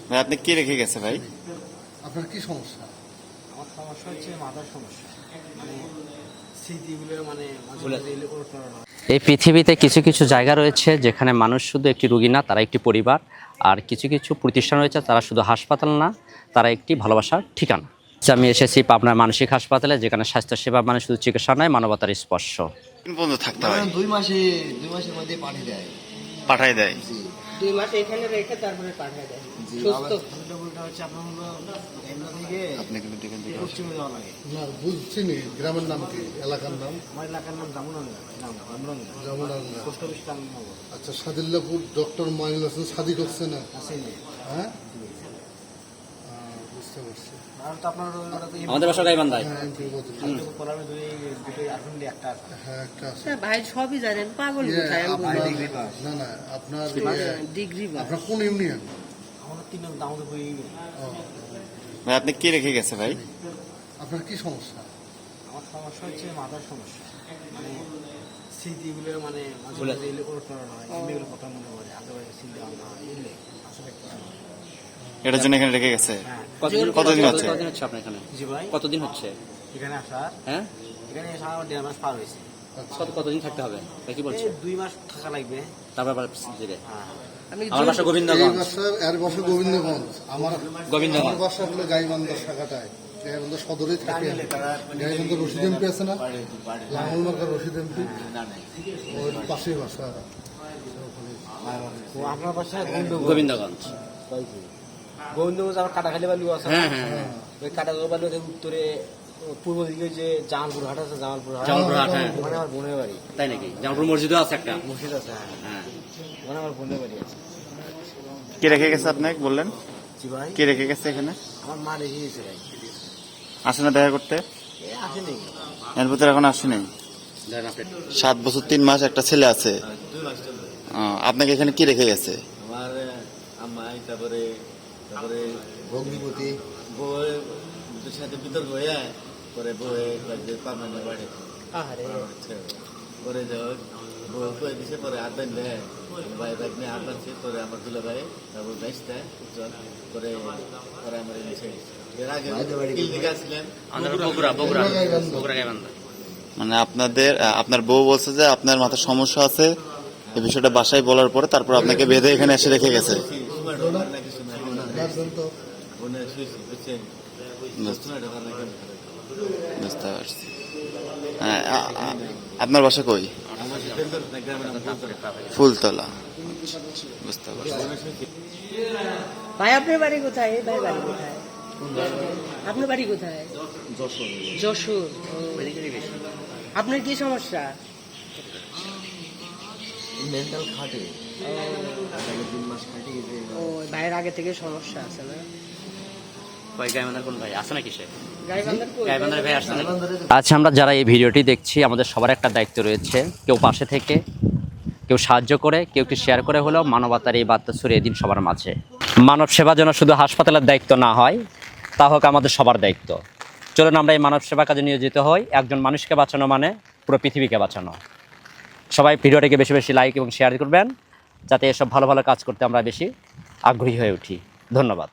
ভাই আপনি কি রেখে গেছে ভাই? আপনার কি সমস্যা? আমার সমস্যা হচ্ছে মাথার সমস্যা, মানে স্মৃতিগুলো মানে এই পৃথিবীতে কিছু কিছু জায়গা রয়েছে যেখানে মানুষ শুধু একটি রোগী না, তারা একটি পরিবার। আর কিছু কিছু প্রতিষ্ঠান রয়েছে, তারা শুধু হাসপাতাল না, তারা একটি ভালোবাসার ঠিকানা। আমি এসেছি পাবনার মানসিক হাসপাতালে, যেখানে স্বাস্থ্যসেবা মানে শুধু চিকিৎসা নয়, মানবতার স্পর্শ। দিন পর্যন্ত থাকতে হয়? 2 মাসের মধ্যে পাঠিয়ে দেয়। পাঠাই দেয়? 2 মাস এখানে রেখে তারপরে পাঠিয়ে দেয়। সুস্থ হচ্ছে আপনার হলো আপনি কিন্তু দেখেন পশ্চিমে যাওয়া লাগে। না বুঝছি নি, গ্রামের নাম কি, এলাকার নাম? আমার এলাকার নাম জামুনাঙ্গা। জামুনাঙ্গা। পোস্ট অফিস টাঙ্গনগর আচ্ছা, সাদিল্লাপুর ডক্টর মাইনুল হাসান সাদিক হচ্ছে না? আছে না? হ্যাঁ, বুঝতে পারছি। আর তো আপনার আমাদের বাসা গাইবান্ধায়। হ্যাঁ, এমপি বলতে কলামে দুটোই আসলে একটা আছে। হ্যাঁ, একটা আছে। ভাই সবই জানেন, পাগল ইয়ে, কোথায় আমি আপনার- বলবো। না না, আপনার ডিগ্রি বা আপনার কোন ইউনিয়ন? আমাদের 3 নম্বর দামোদর হয়ে ও, ভাই আপনি কি রেখে গেছে ভাই? আপনার কি সমস্যা? আমার সমস্যা হচ্ছে মাথার সমস্যা, মানে স্মৃতিগুলো মানে মাঝে মাঝে এলে ওঠা হয়, এগুলো কথা মনে পড়ে, আগেবারে চিন্তা ভাবনা হয়, এলে আসলে কিছু না। এটার জন্য এখানে রেখে গেছে? হ্যাঁ কতদিন হচ্ছে? কতদিন হচ্ছে আপনার এখানে? জি ভাই, কতদিন হচ্ছে? এখানে আসার হ্যাঁ, এখানে এসে আমার 1.5 মাস পার হয়েছে। কতদিন থাকতে হবে ভাই, কি বলছে? 2 মাস থাকা লাগবে। তারপর আবার ধীরে। হ্যাঁ আমি আমার বাসা এই গোবিন্দগঞ্জ। এর বাসা গোবিন্দগঞ্জ। গোবিন্দগঞ্জ। আমার বাসা হলো গাইবান্ধা শাখাটায়। গাইবান্ধা সদরেই থাকে। গাইবান্ধা রশিদ এমপি আছে না? লাঙ্গলমার্কার রশিদ এমপি, ওর পাশেই বাসা। ও আপনার বাসায় গোবিন্দগঞ্জ। গোবিন্দগঞ্জ আবার কাটাখালি বালু আছে। হ্যাঁ হ্যাঁ হ্যাঁ। ওই কাটাখালি বালু উত্তরে পূর্ব দিকে যে জামালপুর হাট আছে, জামালপুর হাট, জামালপুর হাট, হ্যাঁ। ওখানে আমার বোনের বাড়ি। তাই নাকি? জামালপুর মসজিদও আছে একটা। মসজিদ আছে, হ্যাঁ, হ্যাঁ। ওখানে আমার বোনের বাড়ি আছে। কি রেখে গেছে আপনাকে বললেন? জি ভাই, কি রেখে গেছে এখানে? আমার মা রেখে গেছে ভাই। আসে না দেখা করতে? আসেনি। এর ভিতরে এখন আসেনি। 7 বছর 3 মাস একটা ছেলে আছে। আপনাকে এখানে কি রেখে গেছে? আমার আম্মাই, তারপরে তারপরে ভগ্নিপতি বউয়ের সাথে বিতর্ক হয়ে পরে বউয়ে পারমানেন্ট বাড়ি আরে পরে যাও বউ কয়ে দিছে, পরে হাত বাঁধলে ভাই ব্যাগ নিয়ে হাত বাঁধছে, পরে আমার দুলো ভাই তারপর বেসতে উজ্জ্বল পরে পরে আমার নিচে এর আগে দিকে আসলেন আমাদের বগুড়া বগুড়া বগুড়া গাইবান্ধা। মানে আপনার বউ বলছে যে আপনার মাথার সমস্যা আছে, এই বিষয়টা বাসায় বলার পরে তারপর আপনাকে বেঁধে এখানে এসে রেখে গেছে। সময় ঢোকার না কিছু না গার্জেন তো বোনে শুয়েছি বুঝছেন, সময় ঢোকার না কেন বুঝতে পারছি। হ্যাঁ, আপনার বাসা কই? আমার গ্রামের নাম ফুলতলা। বুঝতে পারছি। ভাই আপনার বাড়ি কোথায়? ভাই বাড়ি কোথায়? আপনার বাড়ি কোথায়? যশোর। ও। আপনার কি সমস্যা? মেন্টাল খাটে 3 মাস খাটে গেছে। ও, ভাইয়ের আগে থেকে সমস্যা আছে না? গাইবান্ধার কোন ভাই আছে নাকি? সে গাইবান্ধার কই? গাইবান্ধার ভাই আসছে নাকি? আচ্ছা, আমরা যারা এই ভিডিওটি দেখছি, আমাদের সবার একটা দায়িত্ব রয়েছে। কেউ পাশে থেকে, কেউ সাহায্য করে, কেউ একটু শেয়ার করে হলেও মানবতার এই বার্তা ছড়িয়ে দিন সবার মাঝে। মানব সেবা যেন শুধু হাসপাতালের দায়িত্ব না হয়, তা হোক আমাদের সবার দায়িত্ব। চলুন আমরা এই মানব সেবা কাজে নিয়োজিত হই। একজন মানুষকে বাঁচানো মানে পুরো পৃথিবীকে বাঁচানো। সবাই ভিডিওটিকে বেশি বেশি লাইক এবং শেয়ার করবেন, যাতে এসব ভালো ভালো কাজ করতে আমরা বেশি আগ্রহী হয়ে উঠি। ধন্যবাদ।